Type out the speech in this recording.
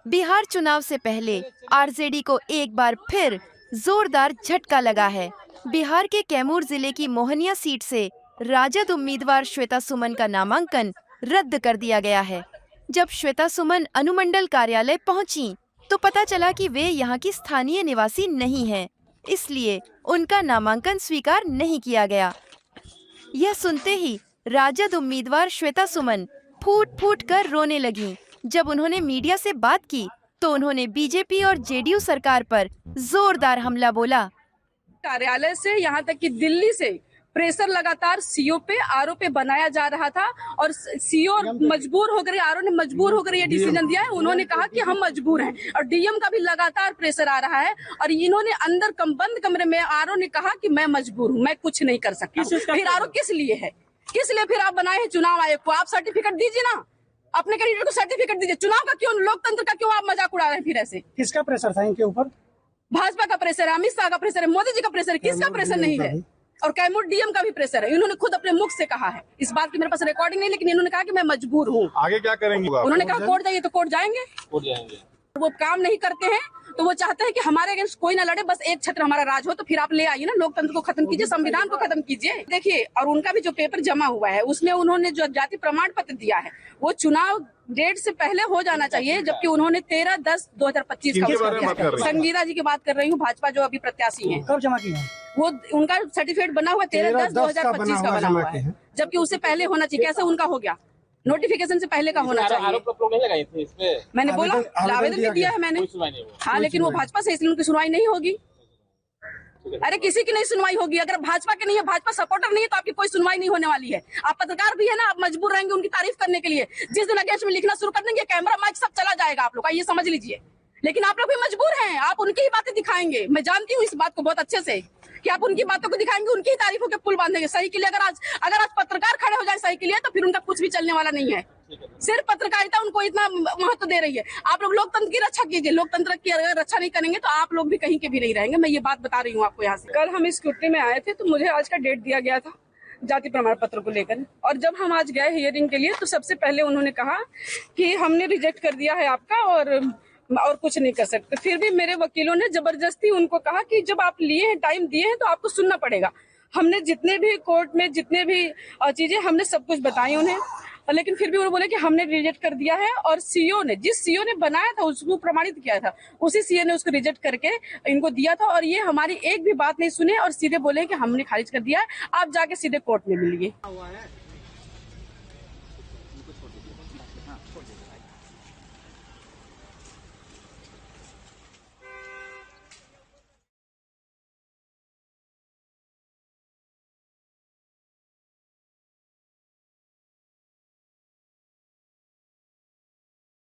बिहार चुनाव से पहले आरजेडी को एक बार फिर जोरदार झटका लगा है। बिहार के कैमूर जिले की मोहनिया सीट से राजद उम्मीदवार श्वेता सुमन का नामांकन रद्द कर दिया गया है। जब श्वेता सुमन अनुमंडल कार्यालय पहुंची, तो पता चला कि वे यहां की स्थानीय निवासी नहीं हैं, इसलिए उनका नामांकन स्वीकार नहीं किया गया। यह सुनते ही राजद उम्मीदवार श्वेता सुमन फूट फूट कर रोने लगी। जब उन्होंने मीडिया से बात की, तो उन्होंने बीजेपी और जेडीयू सरकार पर जोरदार हमला बोला। कार्यालय से यहाँ तक कि दिल्ली से प्रेशर लगातार सीओ पे आरओ पे बनाया जा रहा था और सीओ मजबूर होकर, आरओ ने मजबूर होकर ये डिसीजन दिया है। उन्होंने कहा कि हम मजबूर हैं और डीएम का भी लगातार प्रेशर आ रहा है और इन्होंने अंदर बंद कमरे में आरओ ने कहा कि मैं मजबूर हूँ, मैं कुछ नहीं कर सकता। फिर आरओ किस लिए है, किस लिए फिर आप बनाए हैं चुनाव आयोग को? आप सर्टिफिकेट दीजिए ना, अपने कैंडिडेट को सर्टिफिकेट दीजिए। चुनाव का क्यों, लोकतंत्र का क्यों आप मजाक उड़ा रहे हैं? फिर ऐसे किसका प्रेशर था इनके ऊपर? भाजपा का प्रेशर है, अमित शाह का प्रेशर है, मोदी जी का प्रेशर है, किसका प्रेशर नहीं है? और कैमूर डीएम का भी प्रेशर है। इन्होंने खुद अपने मुख से कहा है, इस बात की मेरे पास रिकॉर्डिंग नहीं, लेकिन इन्होंने कहा कि मैं मजबूर हूँ। आगे क्या करेंगे? उन्होंने कहा कोर्ट जाइए, तो कोर्ट जाएंगे। वो काम नहीं करते हैं तो वो चाहते हैं कि हमारे अगेंस्ट कोई ना लड़े, बस एक छत्र हमारा राज हो। तो फिर आप ले आइए ना, लोकतंत्र को खत्म कीजिए, संविधान को खत्म कीजिए। देखिए, और उनका भी जो पेपर जमा हुआ है उसमें उन्होंने जो जाति प्रमाण पत्र दिया है वो चुनाव डेट से पहले हो जाना चाहिए, जबकि उन्होंने 13/10/2025 का संगीता जी की बात कर रही हूँ, भाजपा जो अभी प्रत्याशी है। कब जमा किया? वो उनका सर्टिफिकेट बना हुआ 13/10/2025 का बना हुआ है, जबकि उससे पहले होना चाहिए। कैसे उनका हो गया? नोटिफिकेशन से पहले का होना चाहिए। नहीं लगाए थे इसमें? मैंने बोला आवेदन भी दिया है मैंने। हाँ, लेकिन वो भाजपा से, इसलिए उनकी सुनवाई नहीं होगी। अरे किसी की नहीं सुनवाई होगी। अगर भाजपा के नहीं है, भाजपा सपोर्टर नहीं है, तो आपकी कोई सुनवाई नहीं होने वाली है। आप पत्रकार भी है ना, आप मजबूर रहेंगे उनकी तारीफ करने के लिए। जिस दिन अगेंस्ट में लिखना शुरू कर देंगे, कैमरा माइक सब चला जाएगा आप लोग का, ये समझ लीजिए। लेकिन आप लोग भी मजबूर हैं, आप उनकी ही बातें दिखाएंगे। मैं जानती हूँ इस बात को बहुत अच्छे से कि आप उनकी बातों को दिखाएंगे, उनकी ही तारीफों के पुल बांधेंगे। सही के लिए अगर आज पत्रकार खड़े हो जाए सही के लिए, तो फिर उनका कुछ भी चलने वाला नहीं है। सिर्फ पत्रकारिता उनको इतना महत्व दे रही है। आप लोग लोकतंत्र की रक्षा कीजिए। लोकतंत्र की अगर रक्षा नहीं करेंगे तो आप लोग भी कहीं के भी नहीं रहेंगे। मैं ये बात बता रही हूँ आपको यहाँ से। कल हम स्कूटी में आए थे तो मुझे आज का डेट दिया गया था जाति प्रमाण पत्र को लेकर, और जब हम आज गए हियरिंग के लिए तो सबसे पहले उन्होंने कहा कि हमने रिजेक्ट कर दिया है आपका और कुछ नहीं कर सकते। फिर भी मेरे वकीलों ने जबरदस्ती उनको कहा कि जब आप लिए हैं, टाइम दिए हैं, तो आपको सुनना पड़ेगा। हमने जितने भी कोर्ट में जितने भी चीजें हमने सब कुछ बताई उन्हें, लेकिन फिर भी उन्होंने बोले कि हमने रिजेक्ट कर दिया है। और सीओ ने, जिस सीओ ने बनाया था उसको प्रमाणित किया था, उसी सीओ ने उसको रिजेक्ट करके इनको दिया था। और ये हमारी एक भी बात नहीं सुने और सीधे बोले कि हमने खारिज कर दिया है, आप जाके सीधे कोर्ट में मिलिए।